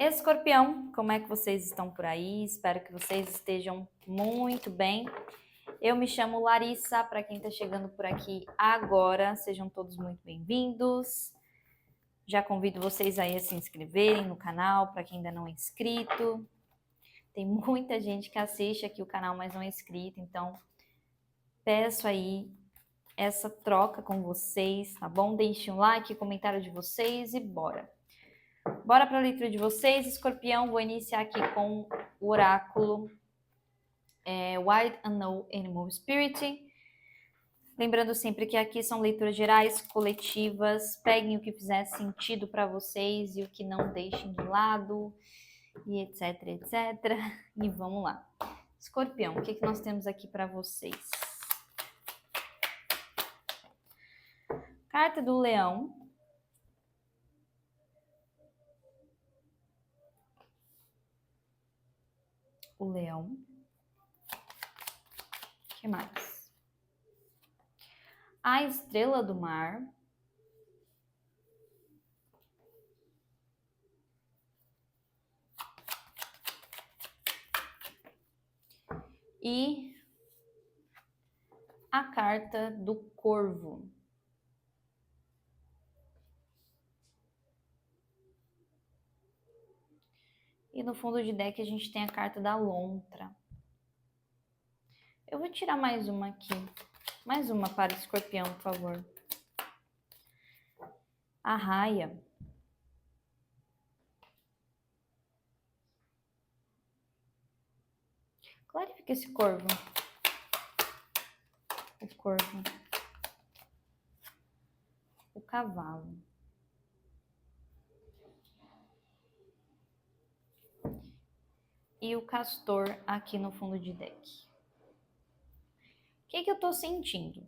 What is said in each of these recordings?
Escorpião, como é que vocês estão por aí? Espero que vocês estejam muito bem. Eu me chamo Larissa, para quem está chegando por aqui agora, sejam todos muito bem-vindos. Já convido vocês aí a se inscreverem no canal, para quem ainda não é inscrito. Tem muita gente que assiste aqui o canal, mas não é inscrito, então peço aí essa troca com vocês, tá bom? Deixem um like, comentário de vocês e bora! Bora para a leitura de vocês, Escorpião. Vou iniciar aqui com o oráculo Wild Unknown Animal Spirit. Lembrando sempre que aqui são leituras gerais, coletivas. Peguem o que fizer sentido para vocês e o que não deixem de lado, e etc, etc. E vamos lá. Escorpião, o que nós temos aqui para vocês? Carta do Leão. O Leão. O que mais? A Estrela do Mar. E a carta do Corvo. E no fundo de deck a gente tem a carta da Lontra. Eu vou tirar mais uma aqui. Mais uma para o Escorpião, por favor. A Raia. Clarifica esse corvo. O corvo. O cavalo. E o castor aqui no fundo de deck. O que eu tô sentindo,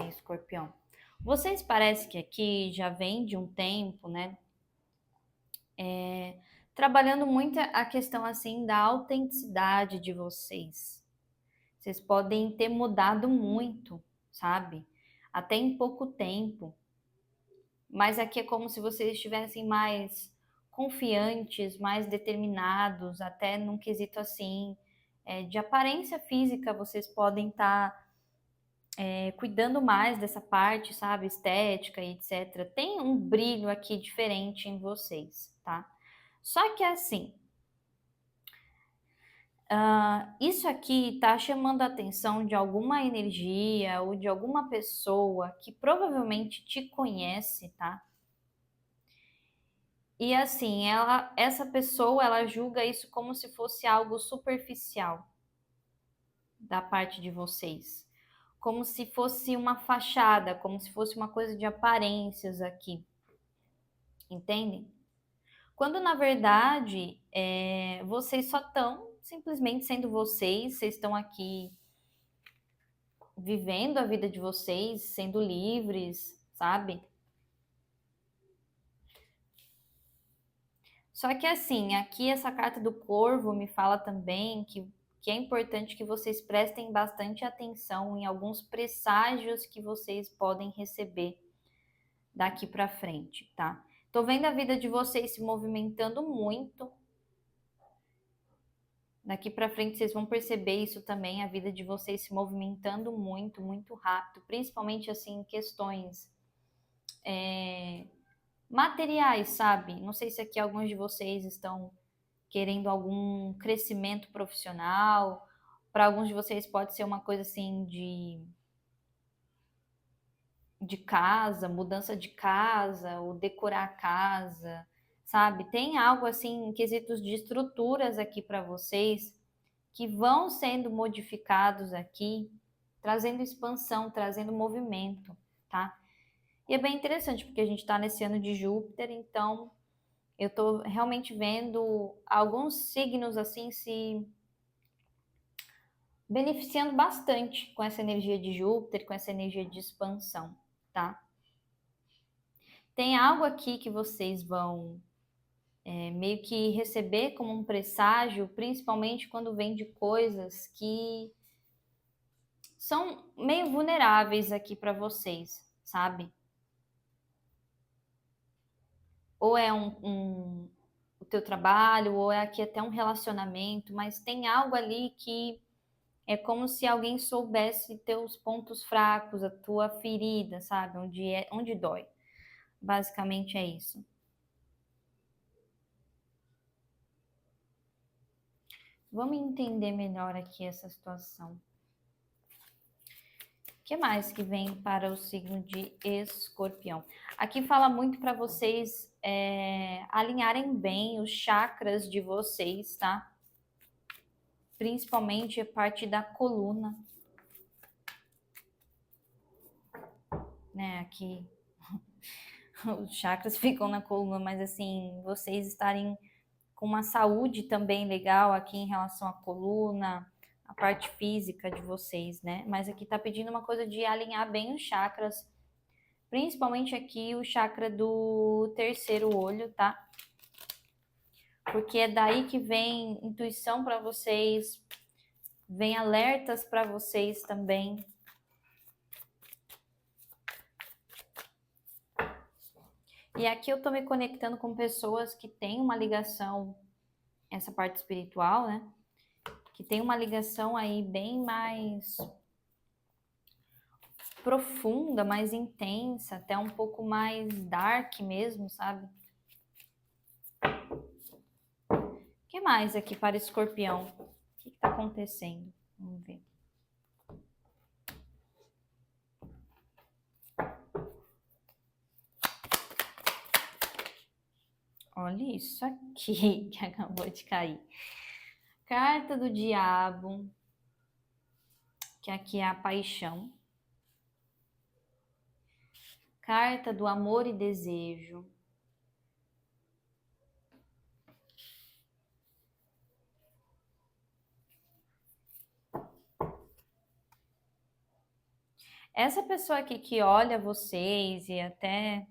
Escorpião? Vocês parecem que aqui já vem de um tempo, né? Trabalhando muito a questão assim da autenticidade de vocês. Vocês podem ter mudado muito, sabe? Até em pouco tempo. Mas aqui é como se vocês estivessem mais confiantes, mais determinados, até num quesito assim, de aparência física, vocês podem estar cuidando mais dessa parte, sabe? Estética e etc. Tem um brilho aqui diferente em vocês, tá? Só que assim, isso aqui está chamando a atenção de alguma energia ou de alguma pessoa que provavelmente te conhece, tá? E assim, essa pessoa, ela julga isso como se fosse algo superficial da parte de vocês. Como se fosse uma fachada, como se fosse uma coisa de aparências aqui. Entendem? Quando na verdade, vocês só estão simplesmente sendo vocês estão aqui vivendo a vida de vocês, sendo livres, sabe? Só que assim, aqui essa carta do Corvo me fala também que é importante que vocês prestem bastante atenção em alguns presságios que vocês podem receber daqui para frente, tá? Tô vendo a vida de vocês se movimentando muito. Daqui para frente vocês vão perceber isso também, a vida de vocês se movimentando muito, muito rápido, principalmente assim em questões materiais, sabe? Não sei se aqui alguns de vocês estão querendo algum crescimento profissional. Para alguns de vocês pode ser uma coisa assim de casa, mudança de casa, ou decorar a casa, sabe? Tem algo assim, em quesitos de estruturas aqui para vocês que vão sendo modificados aqui, trazendo expansão, trazendo movimento, tá? E é bem interessante porque a gente está nesse ano de Júpiter, então eu estou realmente vendo alguns signos assim se beneficiando bastante com essa energia de Júpiter, com essa energia de expansão, tá? Tem algo aqui que vocês vão meio que receber como um presságio, principalmente quando vem de coisas que são meio vulneráveis aqui para vocês, sabe? Ou é teu trabalho, ou é aqui até um relacionamento, mas tem algo ali que é como se alguém soubesse teus pontos fracos, a tua ferida, sabe? Onde dói. Basicamente é isso. Vamos entender melhor aqui essa situação. O que mais que vem para o signo de Escorpião? Aqui fala muito para vocês alinharem bem os chakras de vocês, tá? Principalmente a parte da coluna. Né, aqui os chakras ficam na coluna, mas assim, vocês estarem com uma saúde também legal aqui em relação à coluna, a parte física de vocês, né? Mas aqui tá pedindo uma coisa de alinhar bem os chakras, principalmente aqui o chakra do terceiro olho, tá? Porque é daí que vem intuição para vocês, vem alertas para vocês também. E aqui eu tô me conectando com pessoas que têm uma ligação, essa parte espiritual, né? Que tem uma ligação aí bem mais profunda, mais intensa, até um pouco mais dark mesmo, sabe? O que mais aqui para Escorpião? O que está acontecendo? Vamos ver. Olha isso aqui que acabou de cair. Carta do Diabo, que aqui é a paixão. Carta do Amor e Desejo. Essa pessoa aqui que olha vocês e até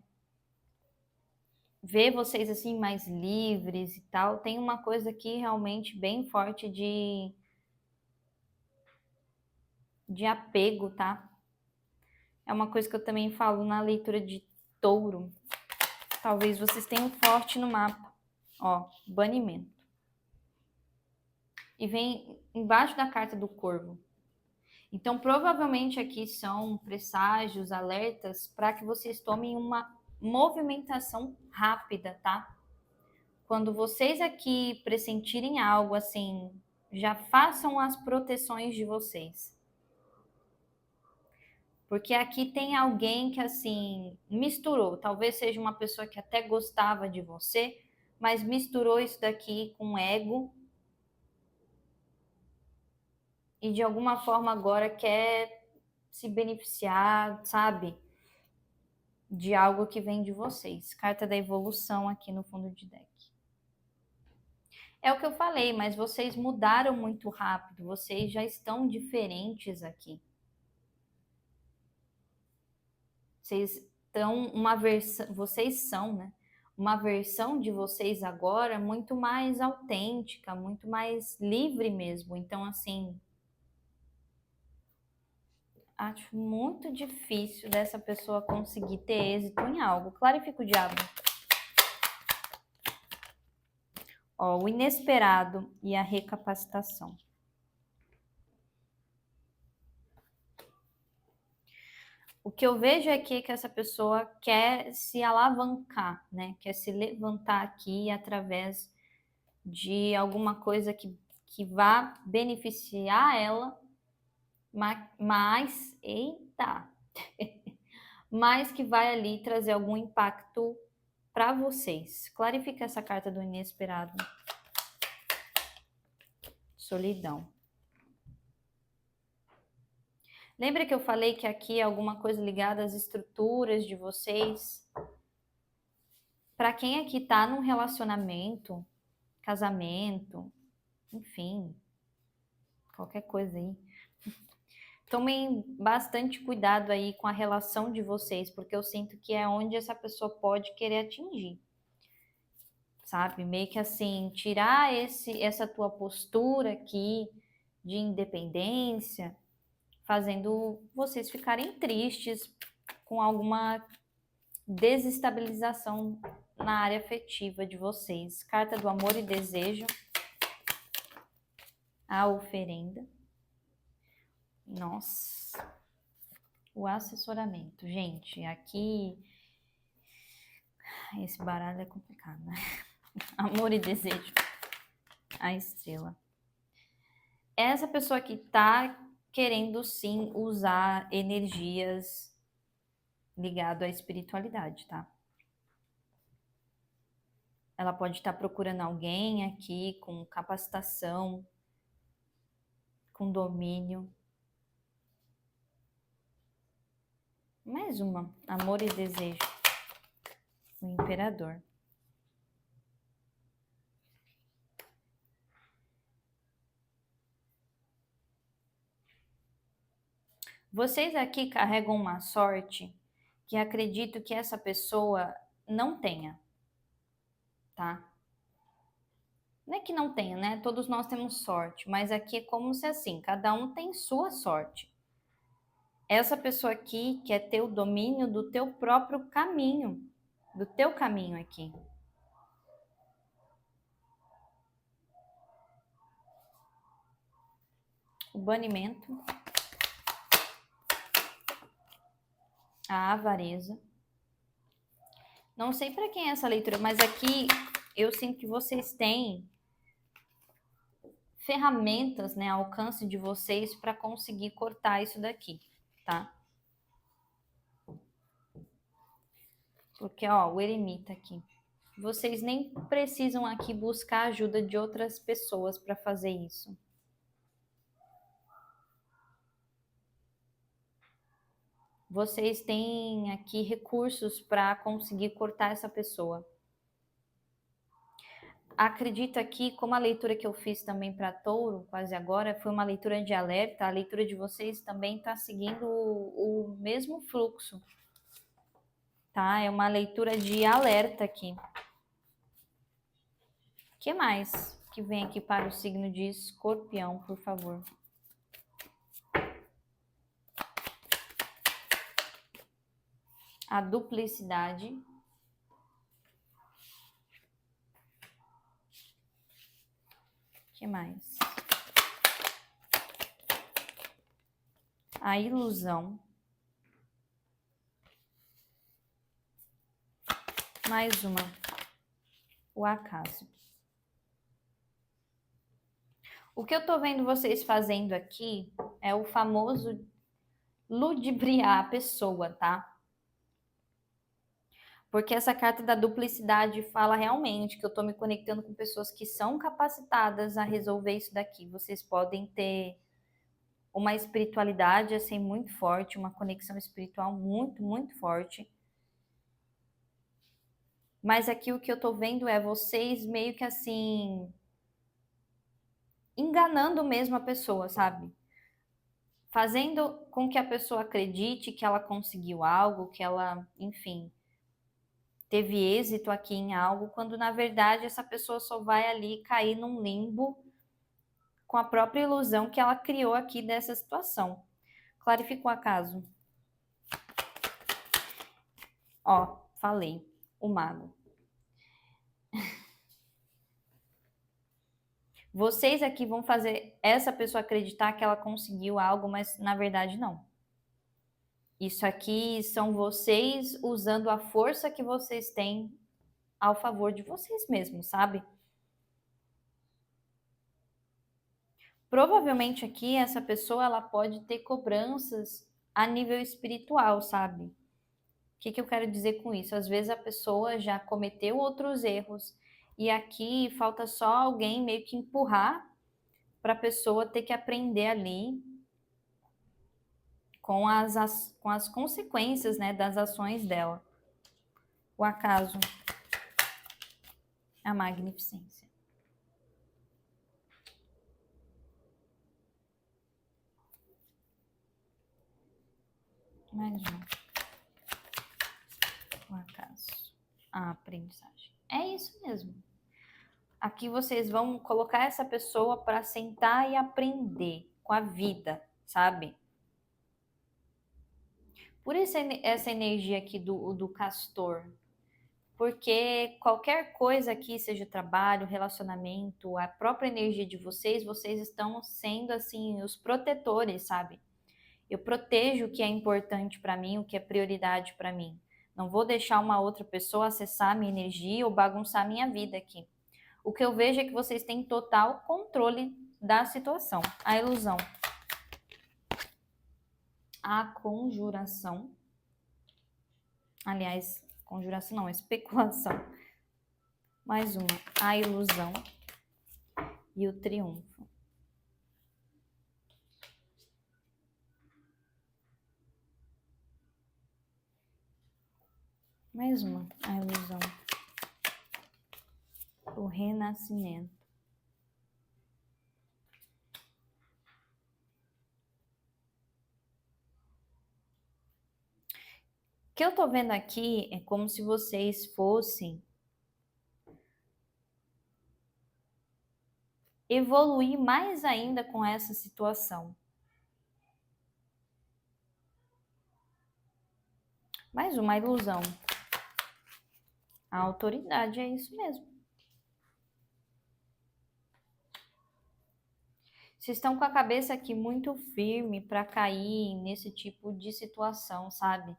vê vocês assim mais livres e tal, tem uma coisa aqui realmente bem forte de apego, tá? É uma coisa que eu também falo na leitura de touro. Talvez vocês tenham forte no mapa. Ó, banimento. E vem embaixo da carta do corvo. Então, provavelmente aqui são presságios, alertas, para que vocês tomem uma movimentação rápida, tá? Quando vocês aqui pressentirem algo assim, já façam as proteções de vocês. Porque aqui tem alguém que assim misturou, talvez seja uma pessoa que até gostava de você, mas misturou isso daqui com ego e de alguma forma agora quer se beneficiar, sabe? De algo que vem de vocês. Carta da evolução aqui no fundo de deck. É o que eu falei, mas vocês mudaram muito rápido, vocês já estão diferentes aqui. Vocês estão uma versão, vocês são, né? Uma versão de vocês agora muito mais autêntica, muito mais livre mesmo. Então, assim, acho muito difícil dessa pessoa conseguir ter êxito em algo. Clarifica o diabo. Ó, o inesperado e a recapacitação. O que eu vejo aqui é que essa pessoa quer se alavancar, né? Quer se levantar aqui através de alguma coisa que vá beneficiar ela, mas, eita, mas que vai ali trazer algum impacto para vocês. Clarifica essa carta do inesperado. Solidão. Lembra que eu falei que aqui é alguma coisa ligada às estruturas de vocês? Para quem aqui tá num relacionamento, casamento, enfim, qualquer coisa aí. Tomem bastante cuidado aí com a relação de vocês, porque eu sinto que é onde essa pessoa pode querer atingir. Sabe? Meio que assim, tirar essa tua postura aqui de independência, fazendo vocês ficarem tristes com alguma desestabilização na área afetiva de vocês. Carta do amor e desejo. A oferenda. Nossa. O assessoramento. Gente, aqui... Esse baralho é complicado, né? Amor e desejo. A estrela. Essa pessoa que tá querendo sim usar energias ligado à espiritualidade, tá? Ela pode estar procurando alguém aqui com capacitação, com domínio. Mais uma, amor e desejo. O imperador. Vocês aqui carregam uma sorte que acredito que essa pessoa não tenha, tá? Não é que não tenha, né? Todos nós temos sorte, mas aqui é como se assim, cada um tem sua sorte. Essa pessoa aqui quer ter o domínio do teu próprio caminho, do teu caminho aqui. O banimento. A avareza. Não sei para quem é essa leitura, mas aqui eu sinto que vocês têm ferramentas, né, ao alcance de vocês para conseguir cortar isso daqui, tá? Porque, ó, o eremita aqui. Vocês nem precisam aqui buscar a ajuda de outras pessoas para fazer isso. Vocês têm aqui recursos para conseguir cortar essa pessoa. Acredito aqui, como a leitura que eu fiz também para Touro, quase agora, foi uma leitura de alerta, a leitura de vocês também está seguindo o mesmo fluxo, tá? É uma leitura de alerta aqui. O que mais que vem aqui para o signo de Escorpião, por favor? A duplicidade. O que mais? A ilusão. Mais uma. O acaso. O que eu tô vendo vocês fazendo aqui é o famoso ludibriar a pessoa, tá? Porque essa carta da duplicidade fala realmente que eu tô me conectando com pessoas que são capacitadas a resolver isso daqui. Vocês podem ter uma espiritualidade assim muito forte, uma conexão espiritual muito, muito forte. Mas aqui o que eu tô vendo é vocês meio que assim enganando mesmo a pessoa, sabe? Fazendo com que a pessoa acredite que ela conseguiu algo, que ela, enfim, teve êxito aqui em algo, quando na verdade essa pessoa só vai ali cair num limbo com a própria ilusão que ela criou aqui dessa situação. Clarifica o acaso. Ó, falei, o mago. Vocês aqui vão fazer essa pessoa acreditar que ela conseguiu algo, mas na verdade não. Isso aqui são vocês usando a força que vocês têm ao favor de vocês mesmos, sabe? Provavelmente aqui essa pessoa ela pode ter cobranças a nível espiritual, sabe? O que eu quero dizer com isso? Às vezes a pessoa já cometeu outros erros e aqui falta só alguém meio que empurrar para a pessoa ter que aprender ali com as consequências, né, das ações dela. O acaso, a magnificência. Mais um. O acaso, a aprendizagem. É isso mesmo. Aqui vocês vão colocar essa pessoa para sentar e aprender com a vida, sabe? Por essa energia aqui do castor. porque qualquer coisa aqui, seja trabalho, relacionamento, a própria energia de vocês, vocês estão sendo assim os protetores, sabe? Eu protejo o que é importante para mim, o que é prioridade para mim. Não vou deixar uma outra pessoa acessar a minha energia ou bagunçar a minha vida aqui. O que eu vejo é que vocês têm total controle da situação. A ilusão. A conjuração. Aliás, conjuração não, especulação. Mais uma. A ilusão. E o triunfo. Mais uma. A ilusão. O renascimento. O que eu tô vendo aqui é como se vocês fossem evoluir mais ainda com essa situação. Mais uma ilusão. A autoridade é isso mesmo. Vocês estão com a cabeça aqui muito firme para cair nesse tipo de situação, sabe?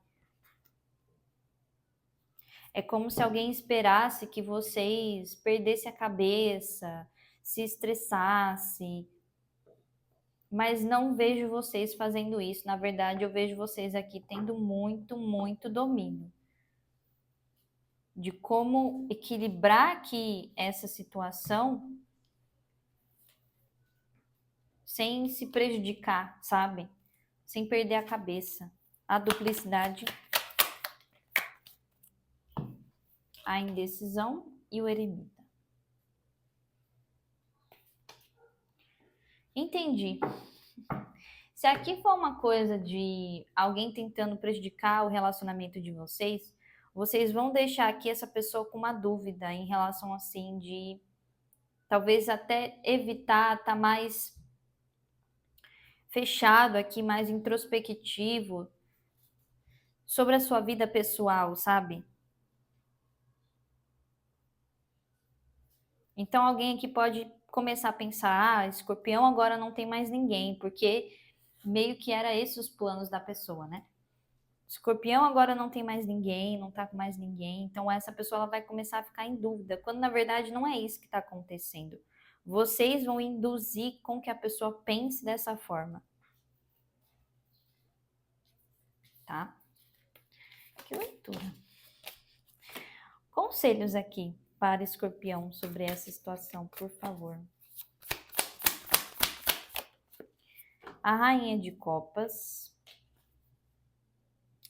É como se alguém esperasse que vocês perdessem a cabeça, se estressassem, mas não vejo vocês fazendo isso. Na verdade, eu vejo vocês aqui tendo muito domínio de como equilibrar aqui essa situação sem se prejudicar, sabe? Sem perder a cabeça. A duplicidade, a indecisão e o eremita. Entendi. Se aqui for uma coisa de alguém tentando prejudicar o relacionamento de vocês, vocês vão deixar aqui essa pessoa com uma dúvida em relação assim de talvez até evitar estar mais fechado aqui, mais introspectivo sobre a sua vida pessoal, sabe? Então alguém aqui pode começar a pensar, escorpião agora não tem mais ninguém, porque meio que era esses os planos da pessoa, né? Escorpião agora não tem mais ninguém, não tá com mais ninguém, então essa pessoa ela vai começar a ficar em dúvida, quando na verdade não é isso que está acontecendo. Vocês vão induzir com que a pessoa pense dessa forma. Tá? Que leitura. Conselhos aqui para Escorpião sobre essa situação, por favor. A Rainha de Copas.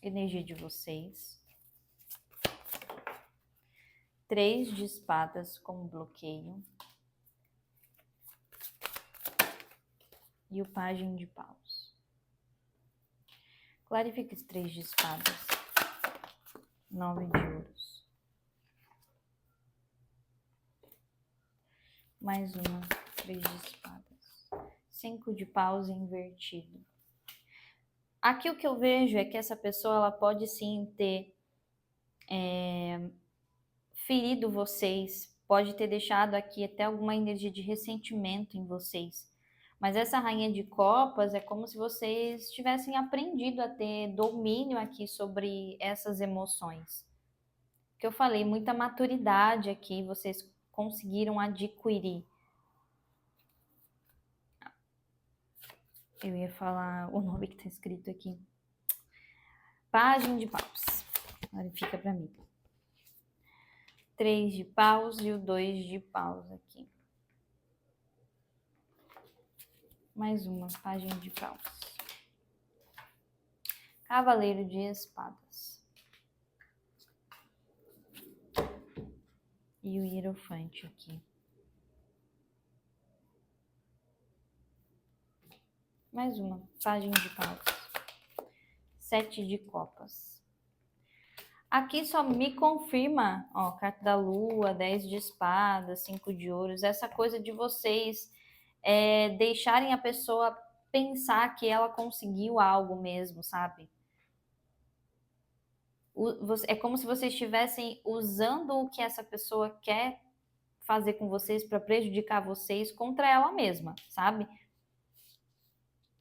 Energia de vocês. 3 de espadas como bloqueio. E o Pajem de Paus. Clarifica os 3 de espadas. 9 de ouros. Mais uma. 3 de espadas. 5 de paus invertido. Aqui o que eu vejo é que essa pessoa ela pode sim ter ferido vocês, pode ter deixado aqui até alguma energia de ressentimento em vocês. Mas essa rainha de copas é como se vocês tivessem aprendido a ter domínio aqui sobre essas emoções. Que eu falei, muita maturidade aqui vocês conseguiram adquirir. Eu ia falar o nome que está escrito aqui. Pajem de paus. Agora fica para mim. 3 de paus e o 2 de paus aqui. Mais uma, Pajem de paus. Cavaleiro de espadas. E o hierofante aqui. Mais uma, Pajem de paus. 7 de copas. Aqui só me confirma, ó, carta da lua, 10 de espadas, 5 de ouros, essa coisa de vocês deixarem a pessoa pensar que ela conseguiu algo mesmo, sabe? É como se vocês estivessem usando o que essa pessoa quer fazer com vocês para prejudicar vocês contra ela mesma, sabe?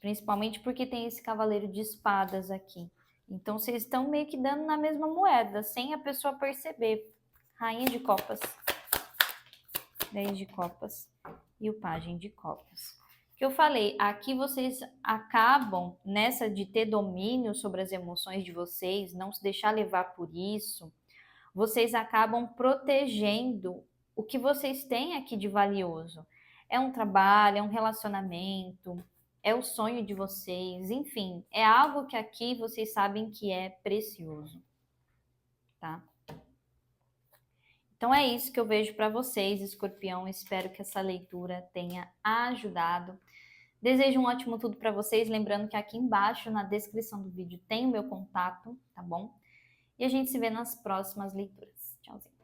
Principalmente porque tem esse cavaleiro de espadas aqui. Então vocês estão meio que dando na mesma moeda, sem a pessoa perceber. Rainha de copas, 10 de copas e o pajem de copas. Que eu falei, aqui vocês acabam nessa de ter domínio sobre as emoções de vocês, não se deixar levar por isso. Vocês acabam protegendo o que vocês têm aqui de valioso. É um trabalho, é um relacionamento, é o sonho de vocês, enfim, é algo que aqui vocês sabem que é precioso, tá? Então é isso que eu vejo para vocês, Escorpião. Espero que essa leitura tenha ajudado. Desejo um ótimo tudo para vocês, lembrando que aqui embaixo na descrição do vídeo tem o meu contato, tá bom? E a gente se vê nas próximas leituras. Tchauzinho.